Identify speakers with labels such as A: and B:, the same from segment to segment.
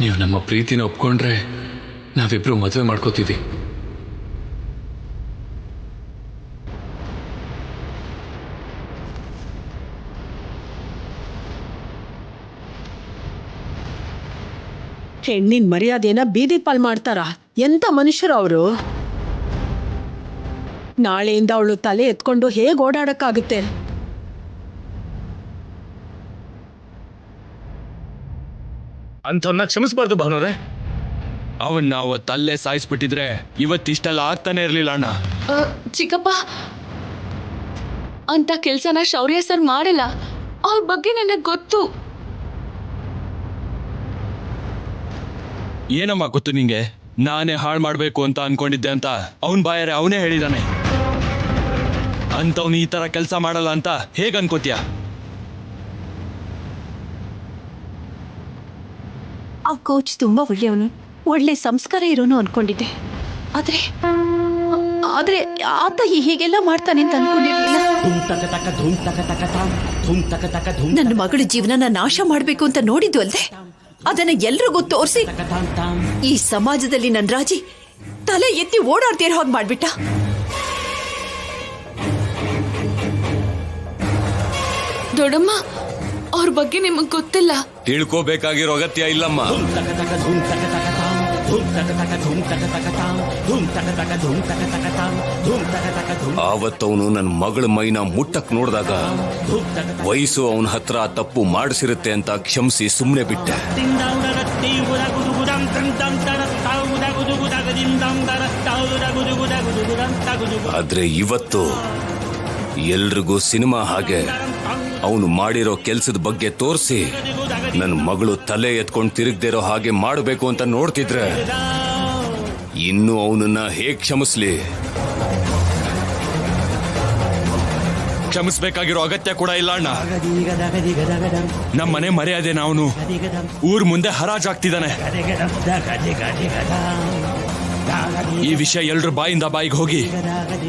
A: ನೀವು ನಮ್ಮ ಪ್ರೀತಿನ ಒಪ್ಕೊಂಡ್ರೆ ನಾವಿಬ್ರು ಮದುವೆ ಮಾಡ್ಕೋತೀವಿ.
B: ಹೆಣ್ಣಿನ ಮರ್ಯಾದೆನ ಬೀದಿ ಪಾಲ್ ಮಾಡ್ತಾರ. ಎಂತ ಮನುಷ್ಯರು ಅವರು. ನಾಳೆಯಿಂದ ಅವಳು ತಲೆ ಎತ್ಕೊಂಡು ಹೇಗೆ ಓಡಾಡಕ್ಕಾಗುತ್ತೆ?
C: ಅಂಥವನ್ನ ಕ್ಷಮಿಸಬಾರ್ದು ಭಾವನವ್ರೆ. ಅವನ್ನ ಅವತ್ತಲ್ಲೇ ಸಾಯಿಸ್ಬಿಟ್ಟಿದ್ರೆ ಇವತ್ತಿಷ್ಟೆಲ್ಲ ಆಗ್ತಾನೆ ಇರ್ಲಿಲ್ಲ ಅಣ್ಣ.
D: ಚಿಕ್ಕಪ್ಪ, ಅಂತ ಕೆಲ್ಸನ ಶೌರ್ಯ ಸರ್ ಮಾಡಿಲ್ಲ. ಅವ್ರ ಬಗ್ಗೆ ನನಗೆ ಗೊತ್ತು.
C: ಏನಮ್ಮ ಗೊತ್ತು ನಿಂಗೆ? ನಾನೇ ಹಾಳು ಮಾಡ್ಬೇಕು ಅಂತ ಅನ್ಕೊಂಡಿದ್ದೆ ಅಂತ ಅವನ್ ಬಾಯಾರೆ ಅವನೇ ಹೇಳಿದಾನೆ. ಅಂತವ್ನು ಈ ತರ ಕೆಲಸ ಮಾಡಲ್ಲ ಅಂತ ಹೇಗ್ ಅನ್ಕೋತೀಯ?
E: ಆ ಕೋಚ್ ತುಂಬಾ ಒಳ್ಳೆಯವನು, ಒಳ್ಳೆ ಸಂಸ್ಕಾರ ಇರೋನು ಅನ್ಕೊಂಡಿದ್ದೆ. ಆದ್ರೆ ಆತ ಹೀಗೆಲ್ಲ ಮಾಡ್ತಾನೆ ಅಂತ ಅನ್ಕೊಂಡಿರ್ಲಿಲ್ಲ. ನನ್ನ ಮಗಳ ಜೀವನನ ನಾಶ ಮಾಡ್ಬೇಕು ಅಂತ ನೋಡಿದ್ದು ಅಲ್ದೆ, ಅದನ್ನ ಎಲ್ರಿಗೂ ತೋರಿಸಿ ಈ ಸಮಾಜದಲ್ಲಿ ನನ್ನ ರಾಜಿ ತಲೆ ಎತ್ತಿ ಓಡಾಡ್ತೀರ ಹೋಗಿ ಮಾಡ್ಬಿಟ್ಟ.
D: ದೊಡ್ಡಮ್ಮ, ಅವ್ರ ಬಗ್ಗೆ ನಿಮಗ್ ಗೊತ್ತಿಲ್ಲ.
C: ತಿಳ್ಕೋಬೇಕಾಗಿರೋ ಅಗತ್ಯ ಇಲ್ಲಮ್ಮ.
F: ಆವತ್ತವನು ನನ್ನ ಮಗಳ ಮೈನ ಮುಟ್ಟಕ್ ನೋಡಿದಾಗ ವಯಸ್ಸು ಅವನ ಹತ್ರ ತಪ್ಪು ಮಾಡಿಸಿರುತ್ತೆ ಅಂತ ಕ್ಷಮಿಸಿ ಸುಮ್ಮನೆ ಬಿಟ್ಟೆ. ಆದ್ರೆ ಇವತ್ತು ಎಲ್ರಿಗೂ ಸಿನಿಮಾ ಹಾಗೆ ಅವನು ಮಾಡಿರೋ ಕೆಲ್ಸದ ಬಗ್ಗೆ ತೋರಿಸಿ ನನ್ನ ಮಗಳು ತಲೆ ಎತ್ಕೊಂಡು ತಿರುಗದಿರೋ ಹಾಗೆ ಮಾಡಬೇಕು ಅಂತ ನೋಡ್ತಿದ್ರೆ ಇನ್ನು ಅವನನ್ನ ಹೇಗ್ ಕ್ಷಮಿಸ್ಲಿ?
C: ಕ್ಷಮಿಸ್ಬೇಕಾಗಿರೋ ಅಗತ್ಯ ಕೂಡ ಇಲ್ಲ ಅಣ್ಣ. ನಮ್ಮನೆ ಮರ್ಯಾದೆನ ಅವನು ಊರ್ ಮುಂದೆ ಹರಾಜಾಗ್ತಿದ್ದಾನೆ. ಈ ವಿಷಯ ಎಲ್ರ ಬಾಯಿಂದ ಬಾಯಿಗೆ ಹೋಗಿ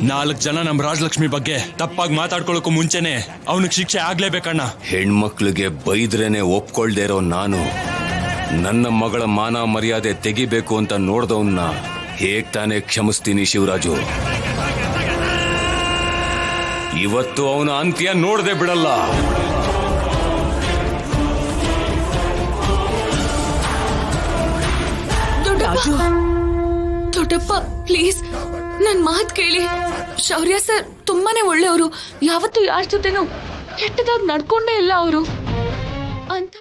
C: 4 ಜನ ನಮ್ಮ ರಾಜಲಕ್ಷ್ಮಿ ಬಗ್ಗೆ ತಪ್ಪಾಗಿ ಮಾತಾಡ್ಕೊಳ್ಳೋಕು ಮುಂಚೆನೆ ಅವನಿಗೆ ಶಿಕ್ಷೆ ಆಗ್ಲೇಬೇಕಣ್ಣ.
F: ಹೆಣ್ಮಕ್ಳಿಗೆ ಬೈದ್ರೇನೆ ಒಪ್ಕೊಳ್ದೇ ಇರೋ ನಾನು ನನ್ನ ಮಗಳ ಮಾನ ಮರ್ಯಾದೆ ತೆಗಿಬೇಕು ಅಂತ ನೋಡ್ದವನ್ನ ಹೇಗ್ ತಾನೇ ಕ್ಷಮಿಸ್ತೀನಿ ಶಿವರಾಜು? ಇವತ್ತು ಅವನ ಅಂತ್ಯ ನೋಡದೆ ಬಿಡಲ್ಲ.
D: ದೊಡ್ಡಪ್ಪ, ಪ್ಲೀಸ್ ನನ್ ಮಾತ್ ಕೇಳಿ. ಶೌರ್ಯ ಸರ್ ತುಂಬಾನೇ ಒಳ್ಳೆಯವರು. ಯಾವತ್ತೂ ಯಾರ ಜೊತೆನೂ ಕೆಟ್ಟದಾಗಿ ನಡ್ಕೊಂಡೇ ಇಲ್ಲ ಅವರು ಅಂತ.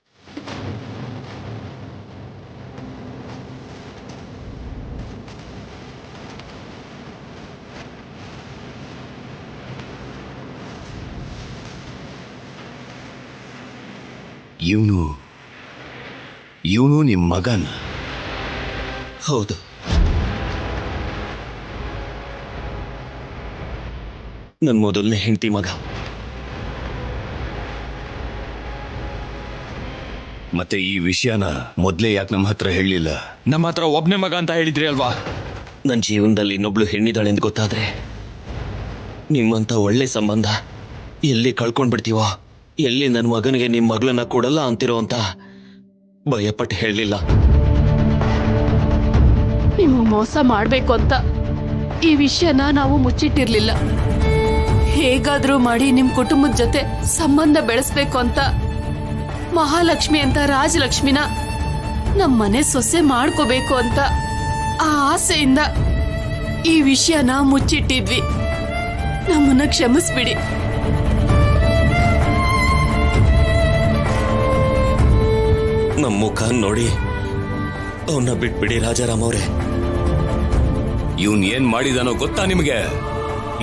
F: ಇವನು ನಿಮ್ ಮಗನ?
G: ಹೌದು. ನನ್ನ ಮೊದಲನೇ ಹೆಂಡತಿ ಮಗ.
F: ಮತ್ತೆ ಈ ವಿಷಯನ ಮೊದ್ಲೇ ಯಾಕೆ ನಮ್ಮ ಹತ್ರ ಹೇಳಲಿಲ್ಲ?
C: ನಮ್ಮ ಹತ್ರ ಒಬ್ನೇ ಮಗ ಅಂತ ಹೇಳಿದ್ರಿ ಅಲ್ವಾ?
G: ನನ್ನ ಜೀವನದಲ್ಲಿ ಇನ್ನೊಬ್ಳು ಹೆಣ್ಣಿದ್ದಾಳೆ ಎಂದು ಗೊತ್ತಾದ್ರೆ ನಿಮ್ಮಂತ ಒಳ್ಳೆ ಸಂಬಂಧ ಎಲ್ಲಿ ಕಳ್ಕೊಂಡ್ಬಿಡ್ತೀವೋ, ಎಲ್ಲಿ ನನ್ನ ಮಗನಿಗೆ ನಿಮ್ಮ ಮಗಳನ್ನ ಕೊಡಲ್ಲ ಅಂತಿರೋ ಅಂತ ಭಯಪಟ್ಟು ಹೇಳಲಿಲ್ಲ.
D: ನೀವು ಮೋಸ ಮಾಡ್ಬೇಕು ಅಂತ ಈ ವಿಷಯನ ನಾವು ಮುಚ್ಚಿಟ್ಟಿರ್ಲಿಲ್ಲ. ಹೇಗಾದ್ರೂ ಮಾಡಿ ನಿಮ್ ಕುಟುಂಬದ ಜೊತೆ ಸಂಬಂಧ ಬೆಳೆಸ್ಬೇಕು ಅಂತ ಮಹಾಲಕ್ಷ್ಮಿ ಅಂತ ರಾಜಲಕ್ಷ್ಮಿನ ನಮ್ಮನೆ ಸೊಸೆ ಮಾಡ್ಕೋಬೇಕು ಅಂತ ಆ ಆಸೆಯಿಂದ ಈ ವಿಷಯನ ಮುಚ್ಚಿಟ್ಟಿದ್ವಿ. ನಮ್ಮನ್ನ ಕ್ಷಮಿಸ್ಬಿಡಿ.
G: ನಮ್ಮ ಮುಖ ನೋಡಿ ಅವನ್ನ ಬಿಟ್ಬಿಡಿ ರಾಜಾರಾಮ್ ಅವರೇ.
F: ಇವನ್ ಏನ್ ಮಾಡಿದಾನೋ ಗೊತ್ತಾ ನಿಮ್ಗೆ?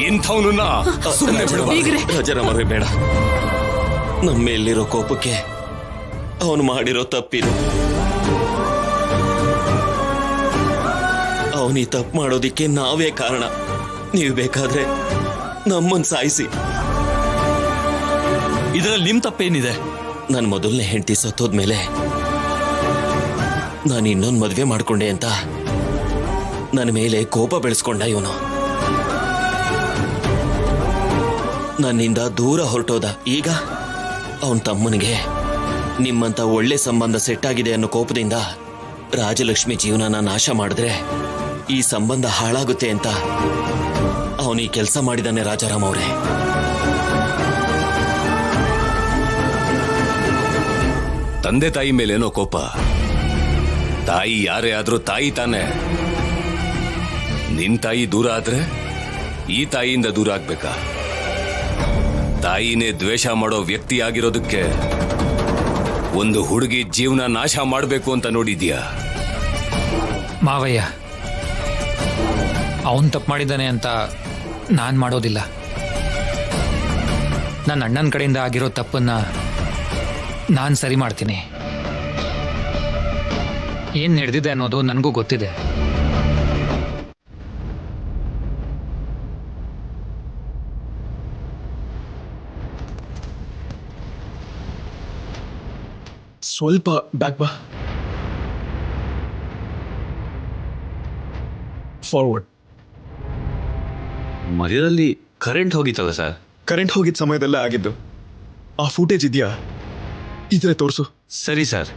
F: ಇಂಥವನನ್ನ ಸುಮ್ಮನೆ ಬಿಡುವ.
G: ರಾಜಾರಾಮ್ ಅವರೇ ಬೇಡ. ನಮ್ಮ ಮೇಲಿರೋ ಕೋಪಕ್ಕೆ ಅವನು ಮಾಡಿರೋ ತಪ್ಪಿರು. ಅವನಿ ತಪ್ಪು ಮಾಡೋದಿಕ್ಕೆ ನಾವೇ ಕಾರಣ. ನೀವು ಬೇಕಾದ್ರೆ ನಮ್ಮನ್ ಸಾಯಿಸಿ.
C: ಇದರಲ್ಲಿ ನಿಮ್ ತಪ್ಪೇನಿದೆ?
G: ನನ್ನ ಮೊದಲನೇ ಹೆಂಡತಿ ಸತ್ತೋದ್ಮೇಲೆ ನಾನು ಇನ್ನೊಂದು ಮದುವೆ ಮಾಡ್ಕೊಂಡೆ ಅಂತ ನನ್ನ ಮೇಲೆ ಕೋಪ ಬೆಳೆಸ್ಕೊಂಡ ಇವನು. ನನ್ನಿಂದ ದೂರ ಹೊರಟೋದ. ಈಗ ಅವನ ತಮ್ಮನಿಗೆ ನಿಮ್ಮಂತ ಒಳ್ಳೆ ಸಂಬಂಧ ಸೆಟ್ ಆಗಿದೆ ಅನ್ನೋ ಕೋಪದಿಂದ ರಾಜಲಕ್ಷ್ಮಿ ಜೀವನನ ನಾಶ ಮಾಡಿದ್ರೆ ಈ ಸಂಬಂಧ ಹಾಳಾಗುತ್ತೆ ಅಂತ ಅವನು ಈ ಕೆಲಸ ಮಾಡಿದಾನೆ. ರಾಜಾರಾಮ್ ಅವರೇ,
F: ತಂದೆ ತಾಯಿ ಮೇಲೇನೋ ಕೋಪ. ತಾಯಿ ಯಾರೇ ಆದ್ರೂ ತಾಯಿ ತಾನೆ. ನಿನ್ ತಾಯಿ ದೂರ ಆದ್ರೆ ಈ ತಾಯಿಯಿಂದ ದೂರ ಆಗ್ಬೇಕಾ? ತಾಯಿನೇ ದ್ವೇಷ ಮಾಡೋ ವ್ಯಕ್ತಿ ಆಗಿರೋದಕ್ಕೆ ಒಂದು ಹುಡುಗಿ ಜೀವನ ನಾಶ ಮಾಡಬೇಕು ಅಂತ ನೋಡಿದ್ಯಾ?
H: ಮಾವಯ್ಯ, ಅವನ್ ತಪ್ಪು ಮಾಡಿದ್ದಾನೆ ಅಂತ ನಾನು ಮಾಡೋದಿಲ್ಲ. ನನ್ನ ಅಣ್ಣನ ಕಡೆಯಿಂದ ಆಗಿರೋ ತಪ್ಪನ್ನ ನಾನು ಸರಿ ಮಾಡ್ತೀನಿ. ಏನು ನಡೆದಿದೆ ಅನ್ನೋದು ನನಗೂ ಗೊತ್ತಿದೆ.
I: ಸ್ವಲ್ಪ ಬ್ಯಾಕ್ ಬಾ. ಫಾರ್ವರ್ಡ್.
G: ಮಧ್ಯದಲ್ಲಿ ಕರೆಂಟ್ ಹೋಗಿತ್ತಲ್ಲ ಸರ್?
I: ಕರೆಂಟ್ ಹೋಗಿದ್ದ ಸಮಯದಲ್ಲೇ ಆಗಿದ್ದು. ಆ ಫೂಟೇಜ್ ಇದೆಯಾ? ಇದ್ರೆ ತೋರಿಸು.
G: ಸರಿ ಸರ್.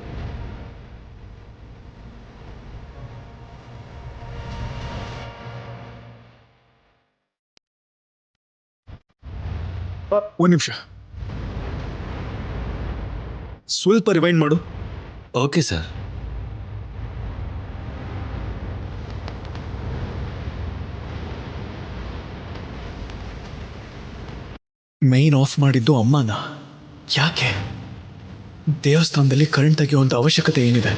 I: ಒಂದು ನಿಮಿಷ, ಸ್ವಲ್ಪ ರಿವೈಂಡ್ ಮಾಡು.
G: Okay sir.
I: ಮೈನ್ ಆಫ್ ಮಾಡಿದ್ದು ಅಮ್ಮನ. ಯಾಕೆ? ದೇವಸ್ಥಾನದಲ್ಲಿ ಕರೆಂಟ್ ತೆಗೆಯುವಂಥ ಅವಶ್ಯಕತೆ ಏನಿದೆ?